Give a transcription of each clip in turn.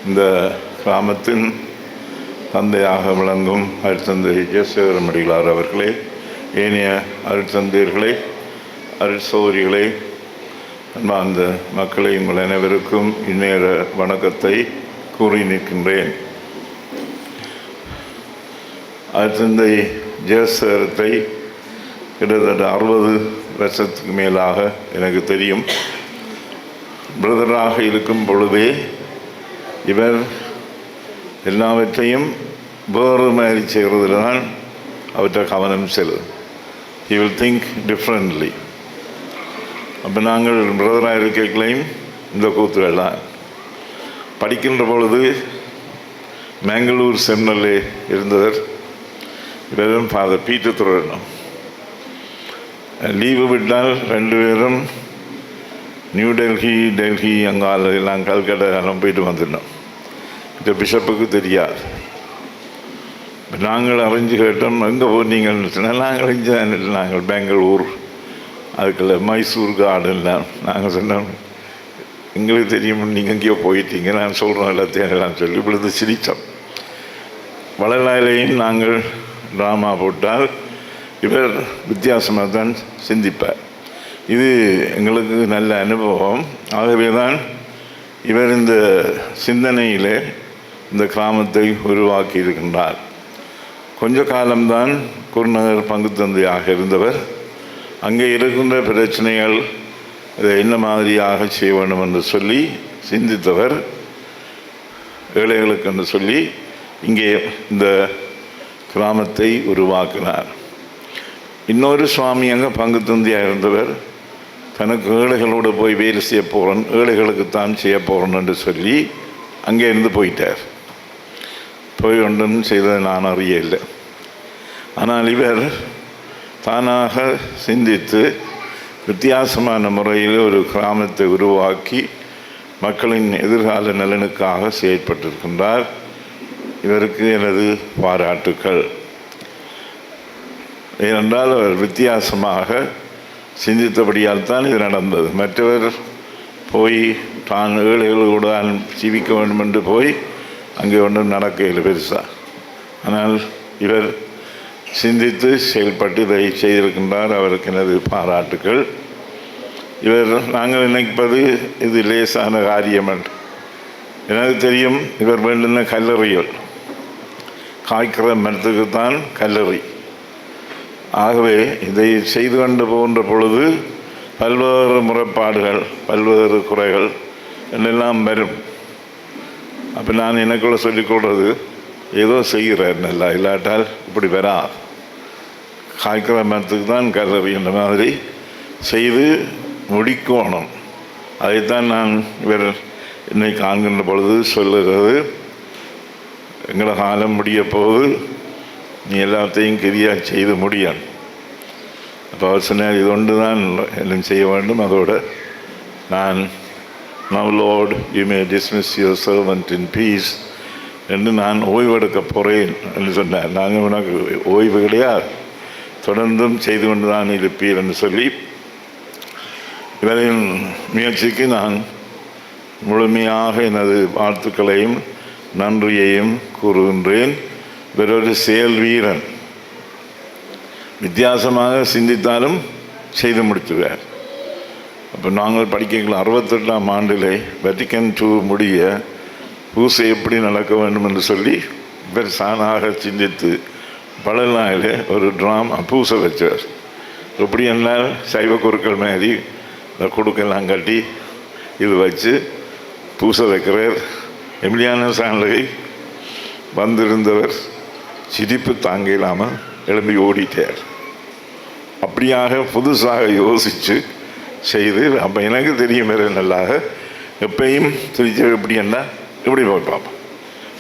இந்த கிராமத்தின் தந்தையாக விளங்கும் அருட்தந்தை ஜெயசேகரன் அடிகளார் அவர்களே, ஏனைய அருட்தந்தையர்களே, அருட்சௌரிகளே, அன்பார்ந்த மக்களை, உங்கள் அனைவருக்கும் இந்நேர வணக்கத்தை கூறி நிற்கின்றேன். அருட்தந்தை ஜெயசேகரத்தை கிட்டத்தட்ட 60 வருஷத்துக்கு மேலாக எனக்கு தெரியும். பிரதராக இருக்கும் பொழுதே இவர் எல்லாவற்றையும் வேறு மாதிரி செய்கிறதுல தான் அவற்றை கவனம் செல்லும். He will think differently. அப்போ நாங்கள் பிரதராக இருக்கைகளையும் இந்த கூத்துகள்லாம் படிக்கின்ற பொழுது மேங்களூர் செமினரில் இருந்தவர் இவரும் ஃபாதர் பீட்டர் துறவிடம். லீவு விட்டால் 2 பேரும் நியூ டெல்லி அங்கால எல்லாம் கல்கட்டா எல்லாம் போயிட்டு வந்துட்டோம். இந்த பிஷப்புக்கு தெரியாது. நாங்கள் அறிஞ்சு கேட்டோம், எங்கே போனீங்கன்னு சொன்னால் நாங்கள் அறிஞ்சு நாங்கள் பெங்களூர், அதுக்குள்ள மைசூர் கார்டன்லாம். நாங்கள் சொன்னோம், எங்களுக்கு தெரியும் நீங்கள் எங்கேயோ போயிட்டீங்க, நான் சொல்கிறோம் எல்லாத்தையும் எல்லாம் சொல்லி இப்பொழுது சிரித்தோம். வளர்நாளையும் நாங்கள் ட்ராமா போட்டால் இவர் வித்தியாசமாக தான் சிந்திப்பார். இது எங்களுக்கு நல்ல அனுபவம். ஆகவே தான் இவர் இந்த சிந்தனையில் இந்த கிராமத்தை உருவாக்கி இருக்கின்றார். கொஞ்ச காலம்தான் குருநகர் பங்கு தந்தையாக இருந்தவர். அங்கே இருக்கின்ற பிரச்சனைகள் இதை என்ன மாதிரியாக செய்ய வேண்டும் என்று சொல்லி சிந்தித்தவர். ஏழைகளுக்கு என்று சொல்லி இங்கே இந்த கிராமத்தை உருவாக்கினார். இன்னொரு சுவாமி அங்கே பங்கு தந்தையாக இருந்தவர் தனக்கு ஏழைகளோடு போய் வேலை செய்ய போகிறேன், ஏழைகளுக்குத்தான் செய்ய போகிறேன் என்று சொல்லி அங்கே இருந்து போயிட்டார். போய் ஒன்றும் செய்ததை நான் அறியலை. ஆனால் இவர் தானாக சிந்தித்து வித்தியாசமான முறையில் ஒரு கிராமத்தை உருவாக்கி மக்களின் எதிர்கால நலனுக்காக செயற்பட்டிருக்கின்றார். இவருக்கு எனது பாராட்டுக்கள். ஏனென்றால் அவர் வித்தியாசமாக சிந்தித்தபடியால் தான் இது நடந்தது. மற்றவர் போய் தான் ஏழைகளோடு ஜீவிக்க வேண்டும் என்று போய் அங்கே ஒன்றும் நடக்கவில்லை பெருசாக. ஆனால் இவர் சிந்தித்து செயல்பட்டு இதை செய்திருக்கின்றார். அவருக்கு எனது பாராட்டுக்கள். இவர் நாங்கள் நினைப்பது இது லேசான காரியம் என்று. எனக்கு தெரியும், இவர் வேண்டுன கல்லறிகள் காய்க்கிற மரத்துக்குத்தான் கல்லறி. ஆகவே இதை செய்து கொண்டு போகின்ற பொழுது பல்வேறு முறைப்பாடுகள், பல்வேறு குறைகள் எல்லாம் வரும். அப்போ நான் எனக்குள்ள சொல்லிக்கொள்வது, ஏதோ செய்கிறேன் நல்லா, இல்லாட்டால் இப்படி வரா, காய்க்கிற மரத்துக்கு தான் கல்லறி என்ற மாதிரி செய்து முடிக்கணும். அதைத்தான் நான் இவர் என்னை காண்கின்ற பொழுது சொல்லுகிறது. எங்களோட காலம் முடிய போது நீ எல்லாத்தையும் கிரியாக செய்து முடியும். அப்போ அவர் சொன்னார், இது ஒன்று தான் எல்லாம் செய்ய வேண்டும். அதோடு நான் now Lord you may dismiss your servant in peace என்று நான் ஓய்வெடுக்க போகிறேன் என்று சொன்னார். நாங்கள் உனக்கு ஓய்வு கிடையாது, தொடர்ந்தும் செய்து கொண்டு தான் இருப்பீர் என்று சொல்லி இவரின் முயற்சிக்கு நான் முழுமையாக எனது வாழ்த்துக்களையும் நன்றியையும் கூறுகின்றேன். இவரொரு செயல் வீரன். வித்தியாசமாக சிந்தித்தாலும் செய்து முடித்துவார். அப்போ நாங்கள் படிக்கல 68ஆம் ஆண்டில் வெட்டிக்கன் II முடிய பூசை எப்படி நடக்க வேண்டும் என்று சொல்லி இவர் சாணாக சிந்தித்து பல நாளில் ஒரு ட்ராமா பூசை வச்சார். எப்படி என்னால் சைவ குருக்கள் மாதிரி இந்த கொடுக்கெல்லாம் கட்டி இது வச்சு பூசை வைக்கிறார். எமிலியான சாண்டகை வந்திருந்தவர் சிரிப்பு தாங்க இல்லாமல் எழும்பி ஓடிட்டார். அப்படியாக புதுசாக யோசித்து செய்து, அப்போ எனக்கு தெரியும் வேறு நல்லாக எப்பயும் திருச்சி எப்படி என்ன இப்படி பார்ப்போம்.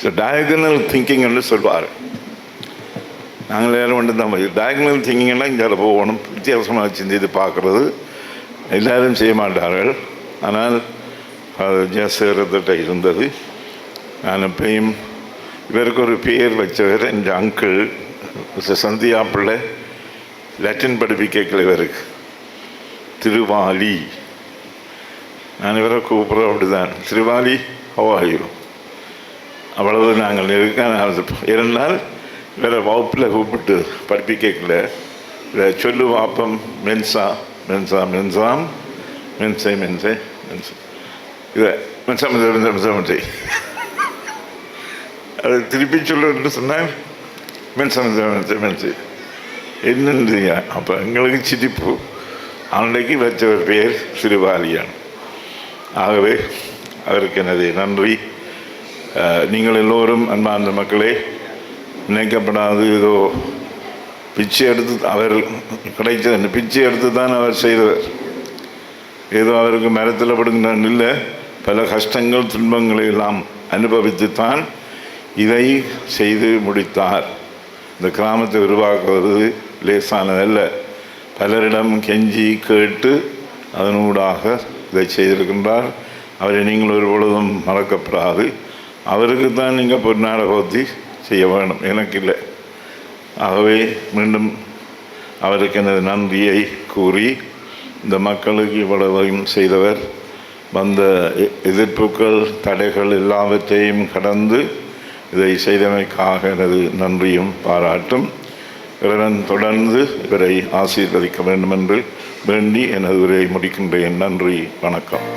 ஸோ டயகனல் திங்கிங்னு சொல்வார். நாங்கள் எல்லோரும் வந்து தான் டயகனல் திங்கிங்னா இங்கே போகணும், வித்தியாசமாக சிந்தித்து பார்க்குறது எல்லோரும் செய்ய மாட்டார்கள். ஆனால் அது ஜெயசேகரத்திட்ட இருந்தது. நான் எப்பயும் இவருக்கு ஒரு பேர் வச்சவர் என் அங்கிள் சந்தியா பிள்ளை. லட்டின் படிப்பிக்கல இவருக்கு திருவாலி. நான் இவரை கூப்பிட்றேன் அப்படிதான், திருவாலி ஹவ் ஆர் யூ அவ்வளவு நாங்கள் இருந்தால் வேறு வகுப்பில் கூப்பிட்டு படிப்பிக்கல சொல்லு வாப்பம் மென்சா மென்சா மென்சாம் மென்சை மென்சை மென்சை இதை மென்சா மென்சை மென்சா மென்சா மென்சை அது திருப்பி சொல்லுன்னு சொன்னால் மென்சா மென்சா மென்சை மென்சை என்னன்றீங்க. அப்போ எங்களுக்கு சிரிப்பு. அன்றைக்கு வச்ச ஒரு பேர் சிறுபாலியான். ஆகவே அவருக்கு எனது நன்றி. நீங்கள் எல்லோரும் அன்பார்ந்த மக்களே, நினைக்கப்படாது ஏதோ பிச்சை எடுத்து அவர் கிடைச்சது பிச்சை எடுத்து தான் அவர் செய்தவர். ஏதோ அவருக்கு மரத்தில் படுங்கினான் இல்லை, பல கஷ்டங்கள் துன்பங்களை எல்லாம் அனுபவித்து தான் இதை செய்து முடித்தார். இந்த கிராமத்தை உருவாக்குவது லேசானதல்ல. பலரிடம் கெஞ்சி கேட்டு அதனூடாக இதை செய்திருக்கின்றார். அவரை நீங்கள் ஒரு பொழுதும் மறக்கப்படாது. அவருக்கு தான் நீங்கள் பொன்னாட போத்தி செய்ய வேணும், எனக்கு இல்லை. ஆகவே மீண்டும் அவருக்கு எனது நன்றியை கூறி, இந்த மக்களுக்கு இவ்வளவையும் செய்தவர், வந்த எதிர்ப்புகள் தடைகள் எல்லாவற்றையும் கடந்து இதை செய்தமைக்காக எனது நன்றியும் பாராட்டும். இறைவன் தொடர்ந்து இவரை ஆசீர்வதிக்க வேண்டும் என்று வேண்டி எனது உரையை முடிக்கின்றேன். நன்றி, வணக்கம்.